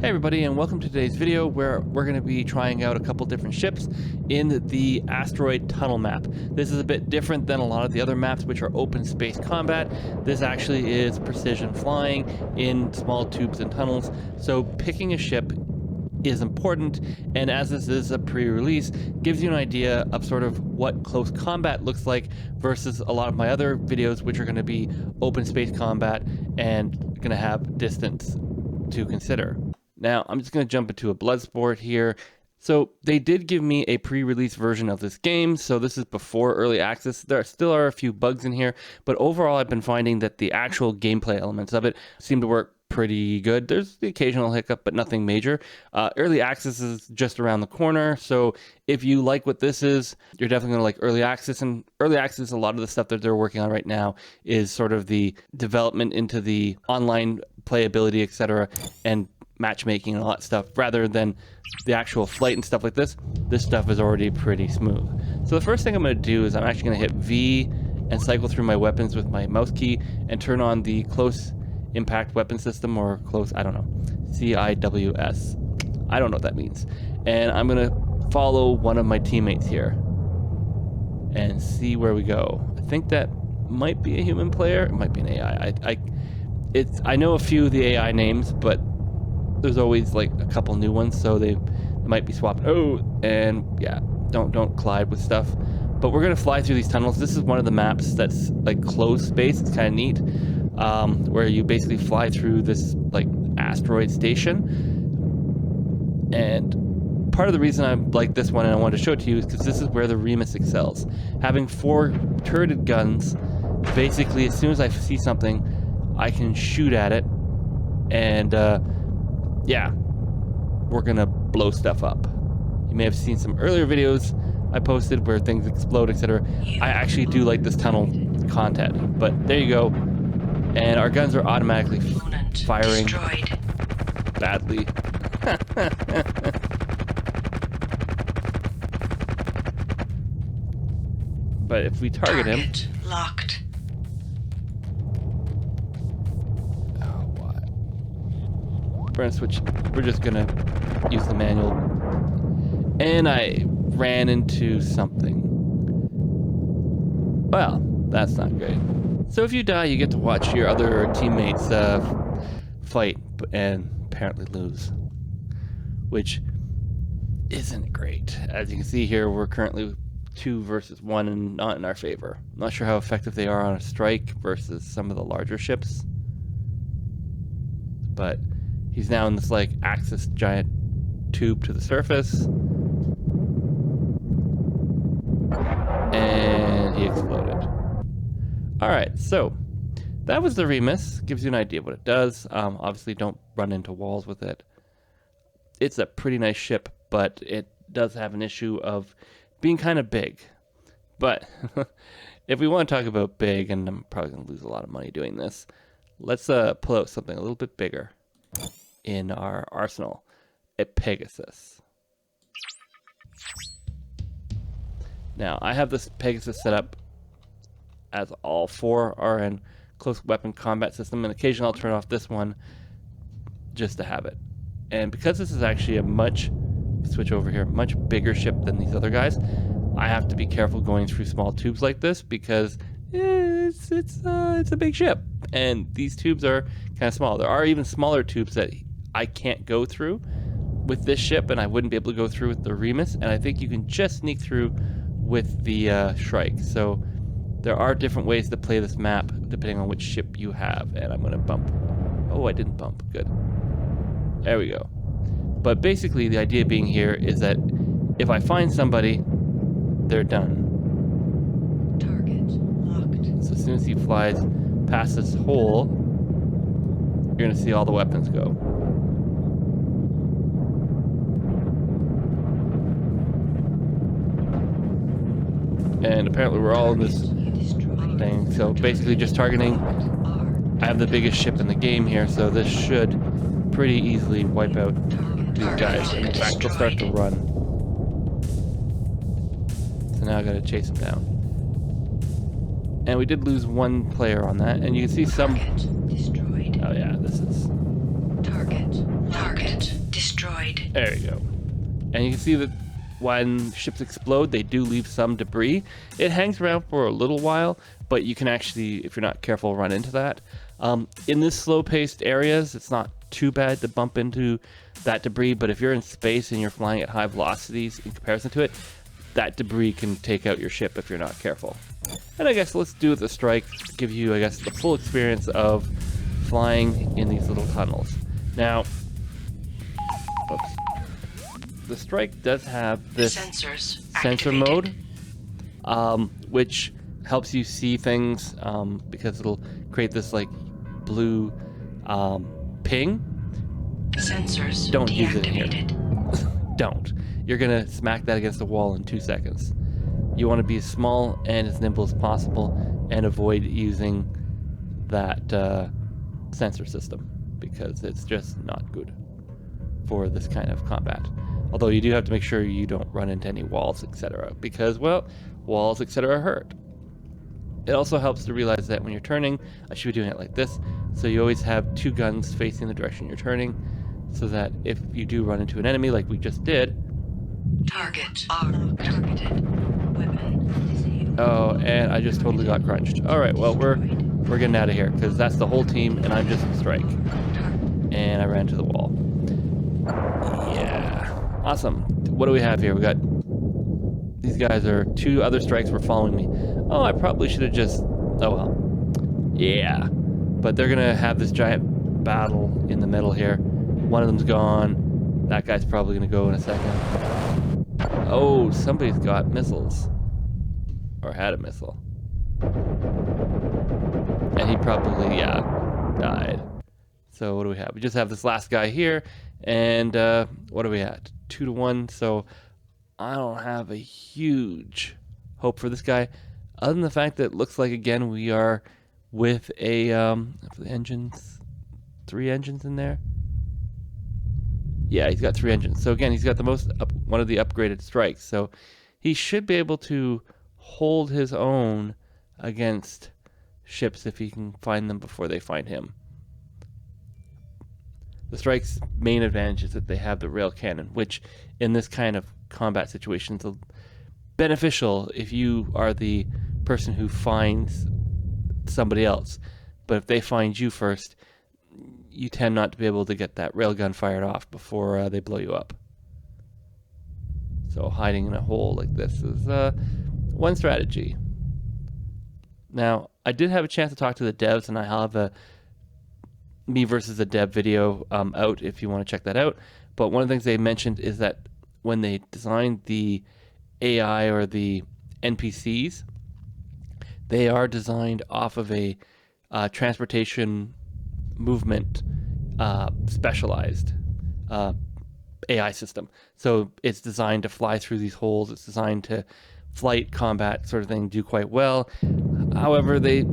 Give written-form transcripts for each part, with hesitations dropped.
Hey everybody, and welcome to today's video where we're going to be trying out a couple different ships in the Asteroid tunnel map. This is a bit different than a lot of the other maps which are open space combat. This actually is precision flying in small tubes and tunnels, so picking a ship is important, and as this is a pre-release, gives you an idea of sort of what close combat looks like versus a lot of my other videos which are going to be open space combat and going to have distance to consider. Now, I'm just going to jump into a blood sport here. So they did give me a pre-release version of this game, so this is before early access. There still are a few bugs in here, but overall I've been finding that the actual gameplay elements of it seem to work pretty good. There's the occasional hiccup, but nothing major. Early access is just around the corner, so if you like what this is, you're definitely going to like early access. And early access, a lot of the stuff that they're working on right now is sort of the development into the online playability, etc., and matchmaking and all that stuff, rather than the actual flight and stuff like this. This stuff is already pretty smooth. So the first thing I'm going to do is I'm actually going to hit V and cycle through my weapons with my mouse key and turn on the close impact weapon system, or close, I don't know, CIWS. I don't know what that means. And I'm going to follow one of my teammates here and see where we go. I think that might be a human player. It might be an AI. I know a few of the AI names, but there's always like a couple new ones, so they might be swapped. Oh, and yeah, don't collide with stuff. But we're gonna fly through these tunnels. This is one of the maps that's like closed space. It's kind of neat, where you basically fly through this like asteroid station. And part of the reason I like this one and I wanted to show it to you is because this is where the Remus excels. Having 4 turreted guns, basically as soon as I see something, I can shoot at it, and yeah, we're gonna blow stuff up. You may have seen some earlier videos I posted where things explode, etc. I actually do like this tunnel content, but there you go. And our guns are automatically firing badly. But if we target him, locked. We're gonna switch. We're just gonna use the manual. And I ran into something. Well, that's not great. So if you die, you get to watch your other teammates fight and apparently lose, which isn't great. As you can see here, we're currently 2 versus 1 and not in our favor. I'm not sure how effective they are on a strike versus some of the larger ships, but he's now in this like Axis giant tube to the surface. And he exploded. Alright, so that was the Remus. Gives you an idea of what it does. Obviously don't run into walls with it. It's a pretty nice ship, but it does have an issue of being kind of big. But if we want to talk about big, and I'm probably going to lose a lot of money doing this, let's pull out something a little bit bigger in our arsenal, a Pegasus. Now, I have this Pegasus set up as all 4 are in close weapon combat system, and occasionally I'll turn off this one just to have it. And because this is actually a much bigger ship than these other guys, I have to be careful going through small tubes like this because it's a big ship, and these tubes are kind of small. There are even smaller tubes that I can't go through with this ship, and I wouldn't be able to go through with the Remus, and I think you can just sneak through with the Shrike. So there are different ways to play this map depending on which ship you have. And I'm going to bump. Oh, I didn't bump. Good. There we go. But basically the idea being here is that if I find somebody, they're done. Target locked. So as soon as he flies past this hole, you're going to see all the weapons go. And apparently we're all in this thing. So basically just targeting. I have the biggest ship in the game here, so this should pretty easily wipe out these guys. And in fact, they'll start to run. So now I gotta chase them down. And we did lose 1 player on that, and you can see some. Oh yeah, this is target There you go. And you can see that when ships explode, they do leave some debris. It hangs around for a little while, but you can actually, if you're not careful, run into that. In this slow-paced areas, it's not too bad to bump into that debris, but if you're in space and you're flying at high velocities in comparison to it, that debris can take out your ship if you're not careful. And I guess let's do the strike to give you, I guess, the full experience of flying in these little tunnels. Now, oops. The strike does have this sensor mode, which helps you see things because it'll create this like blue ping. Sensors Don't use it in here. deactivated. Don't. You're gonna smack that against the wall in 2 seconds. You want to be as small and as nimble as possible and avoid using that sensor system because it's just not good for this kind of combat. Although you do have to make sure you don't run into any walls, etc. Because, well, walls, etc. hurt. It also helps to realize that when you're turning, I should be doing it like this, so you always have 2 guns facing the direction you're turning, so that if you do run into an enemy like we just did... Target targeted. Weapon disabled. Oh, and I just totally got crunched. Alright, well, we're getting out of here, because that's the whole team, and I'm just a strike. And I ran to the wall. Yeah. Awesome. What do we have here? We got... These guys are 2 other strikes were following me. Oh, I probably should have just... Oh, well. Yeah. But they're going to have this giant battle in the middle here. One of them's gone. That guy's probably going to go in a second. Oh, somebody's got missiles. Or had a missile. And he probably, yeah, died. So what do we have? We just have this last guy here. And what are we at? 2-1. So I don't have a huge hope for this guy. Other than the fact that it looks like, again, we are with a engines, 3 engines in there. Yeah, he's got 3 engines. So again, he's got the one of the upgraded strikes. So he should be able to hold his own against ships if he can find them before they find him. The strike's main advantage is that they have the rail cannon, which in this kind of combat situation is beneficial if you are the person who finds somebody else. But if they find you first, you tend not to be able to get that railgun fired off before they blow you up. So hiding in a hole like this is one strategy. Now, I did have a chance to talk to the devs, and I have a me versus a dev video out if you want to check that out. But one of the things they mentioned is that when they designed the AI or the NPCs, they are designed off of a transportation movement specialized AI system. So it's designed to fly through these holes. It's designed to flight combat sort of thing do quite well. However, they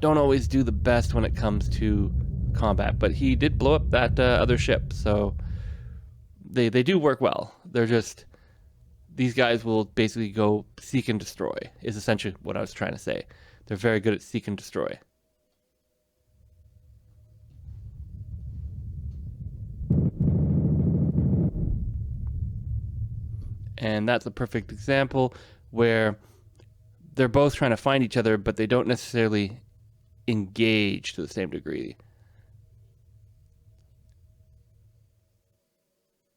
don't always do the best when it comes to combat, but he did blow up that other ship, so they do work well. They're just, these guys will basically go seek and destroy, is essentially what I was trying to say. They're very good at seek and destroy. And that's a perfect example where they're both trying to find each other, but they don't necessarily engage to the same degree.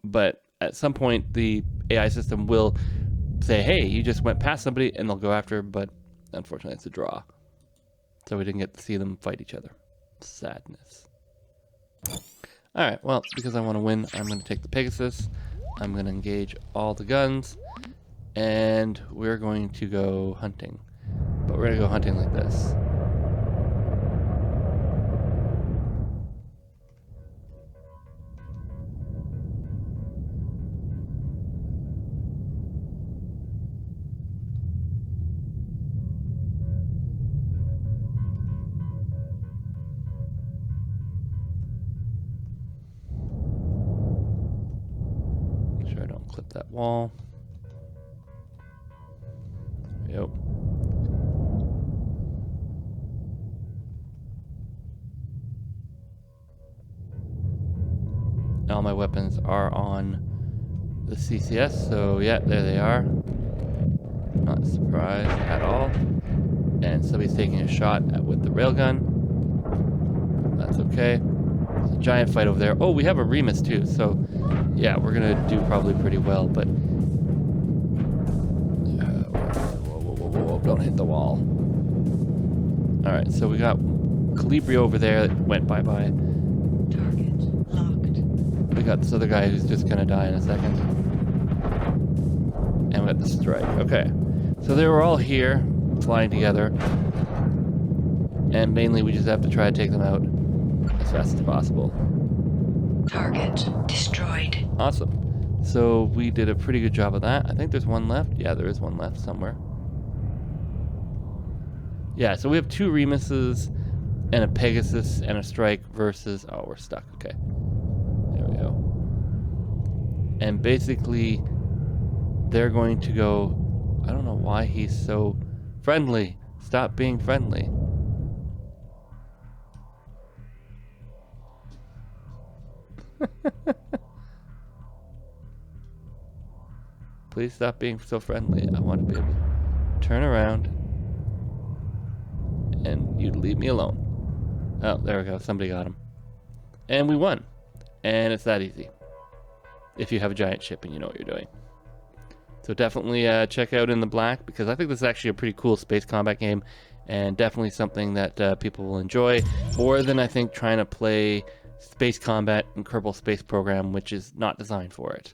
But at some point, the AI system will say, hey, you just went past somebody, and they'll go after, but unfortunately, it's a draw. So we didn't get to see them fight each other. Sadness. All right, well, because I want to win, I'm going to take the Pegasus. I'm going to engage all the guns, and we're going to go hunting. But we're going to go hunting like this. Clip that wall. Yep. All my weapons are on the CCS, so yeah, there they are. Not surprised at all. And somebody's taking a shot with the railgun. That's okay. There's a giant fight over there. Oh, we have a Remus too, so yeah, we're gonna do probably pretty well, but whoa, don't hit the wall. Alright, so we got Calibri over there that went bye-bye. Target locked. We got this other guy who's just gonna die in a second. And we got the strike. Okay. So they were all here, flying together. And mainly we just have to try to take them out as fast as possible. Target destroyed. Awesome. So we did a pretty good job of that. I think there's one left. Yeah, there is one left somewhere. Yeah, so we have 2 Remuses and a Pegasus and a strike versus... Oh, we're stuck. Okay. There we go. And basically, they're going to go... I don't know why he's so friendly. Stop being friendly. Please stop being so friendly. I want to be able to turn around and you'd leave me alone. Oh, there we go. Somebody got him. And we won. And it's that easy. If you have a giant ship and you know what you're doing. So definitely check out In the Black, because I think this is actually a pretty cool space combat game, and definitely something that people will enjoy more than I think trying to play space combat in Kerbal Space Program, which is not designed for it.